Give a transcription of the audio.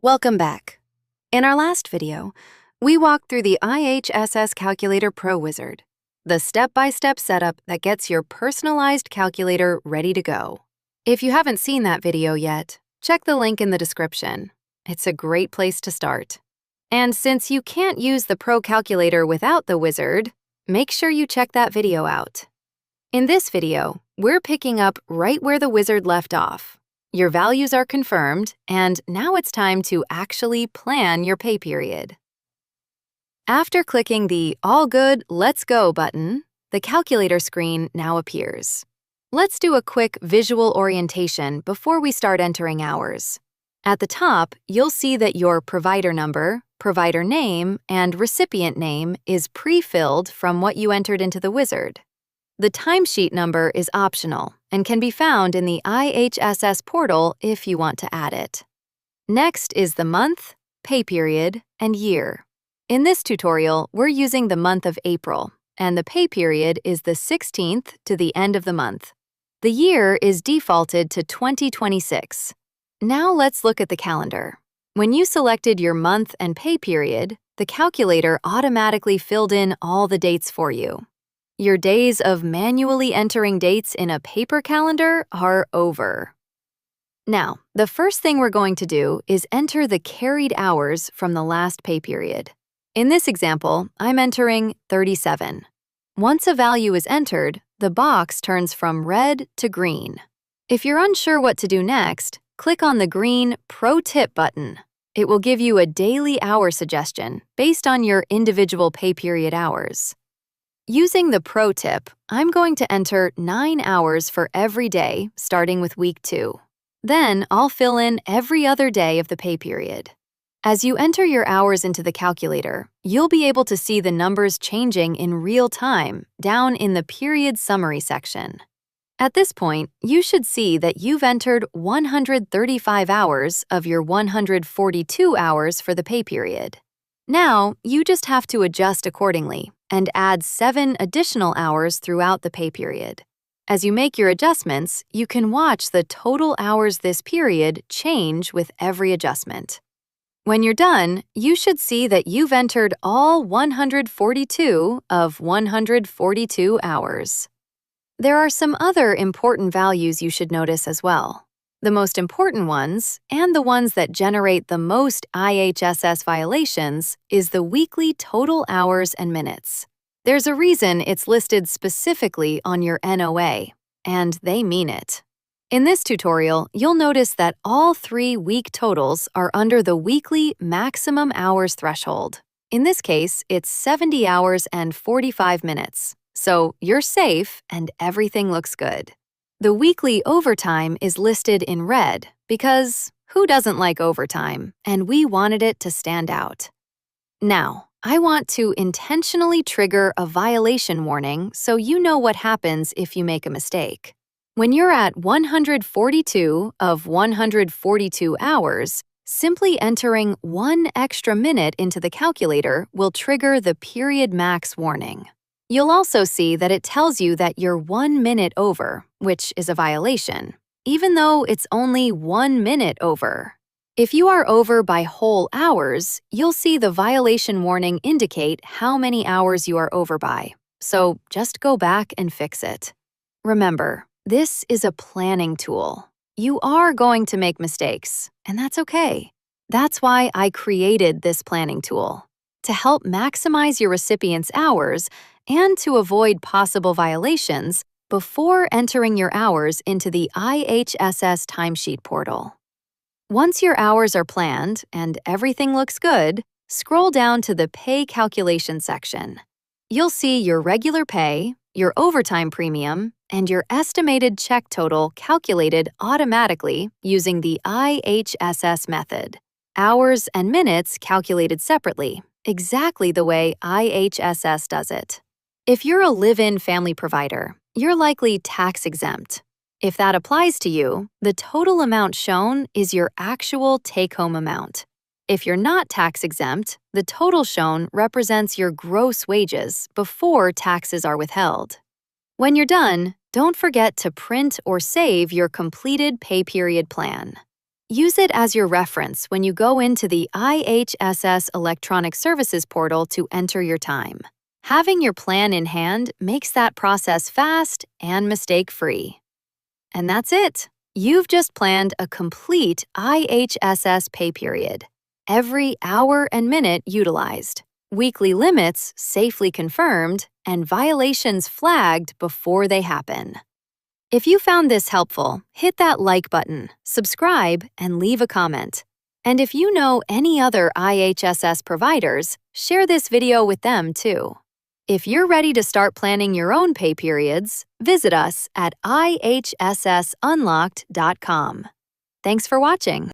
Welcome back. In our last video, we walked through the IHSS Calculator Pro wizard, the step-by-step setup that gets your personalized calculator ready to go. If you haven't seen that video yet, check the link in the description. It's a great place to start. And since you can't use the Pro calculator without the wizard, make sure you check that video out. In this video, we're picking up right where the wizard left off. Your values are confirmed, and now it's time to actually plan your pay period. After clicking the All Good, Let's Go button, the calculator screen now appears. Let's do a quick visual orientation before we start entering hours. At the top, you'll see that your provider number, provider name, and recipient name is pre-filled from what you entered into the wizard. The timesheet number is optional and can be found in the IHSS portal if you want to add it. Next is the month, pay period, and year. In this tutorial, we're using the month of April, and the pay period is the 16th to the end of the month. The year is defaulted to 2026. Now let's look at the calendar. When you selected your month and pay period, the calculator automatically filled in all the dates for you. Your days of manually entering dates in a paper calendar are over. Now, the first thing we're going to do is enter the carried hours from the last pay period. In this example, I'm entering 37. Once a value is entered, the box turns from red to green. If you're unsure what to do next, click on the green Pro Tip button. It will give you a daily hour suggestion based on your individual pay period hours. Using the Pro Tip, I'm going to enter 9 hours for every day, starting with week 2. Then I'll fill in every other day of the pay period. As you enter your hours into the calculator, you'll be able to see the numbers changing in real time down in the period summary section. At this point, you should see that you've entered 135 hours of your 142 hours for the pay period. Now, you just have to adjust accordingly and add 7 additional hours throughout the pay period. As you make your adjustments, you can watch the total hours this period change with every adjustment. When you're done, you should see that you've entered all 142 of 142 hours. There are some other important values you should notice as well. The most important ones, and the ones that generate the most IHSS violations, is the weekly total hours and minutes. There's a reason it's listed specifically on your NOA, and they mean it. In this tutorial, you'll notice that all 3 week totals are under the weekly maximum hours threshold. In this case, it's 70 hours and 45 minutes. So you're safe and everything looks good. The weekly overtime is listed in red because who doesn't like overtime? And we wanted it to stand out. Now, I want to intentionally trigger a violation warning so you know what happens if you make a mistake. When you're at 142 of 142 hours, simply entering 1 extra minute into the calculator will trigger the period max warning. You'll also see that it tells you that you're 1 minute over, which is a violation, even though it's only 1 minute over. If you are over by whole hours, you'll see the violation warning indicate how many hours you are over by, so just go back and fix it. Remember, this is a planning tool. You are going to make mistakes, and that's okay. That's why I created this planning tool, to help maximize your recipient's hours and to avoid possible violations before entering your hours into the IHSS timesheet portal. Once your hours are planned and everything looks good, scroll down to the Pay Calculation section. You'll see your regular pay, your overtime premium, and your estimated check total calculated automatically using the IHSS method. Hours and minutes calculated separately, exactly the way IHSS does it. If you're a live-in family provider, you're likely tax-exempt. If that applies to you, the total amount shown is your actual take-home amount. If you're not tax-exempt, the total shown represents your gross wages before taxes are withheld. When you're done, don't forget to print or save your completed pay period plan. Use it as your reference when you go into the IHSS Electronic Services portal to enter your time. Having your plan in hand makes that process fast and mistake-free. And that's it. You've just planned a complete IHSS pay period. Every hour and minute utilized, weekly limits safely confirmed, and violations flagged before they happen. If you found this helpful, hit that like button, subscribe, and leave a comment. And if you know any other IHSS providers, share this video with them too. If you're ready to start planning your own pay periods, visit us at ihssunlocked.com. Thanks for watching.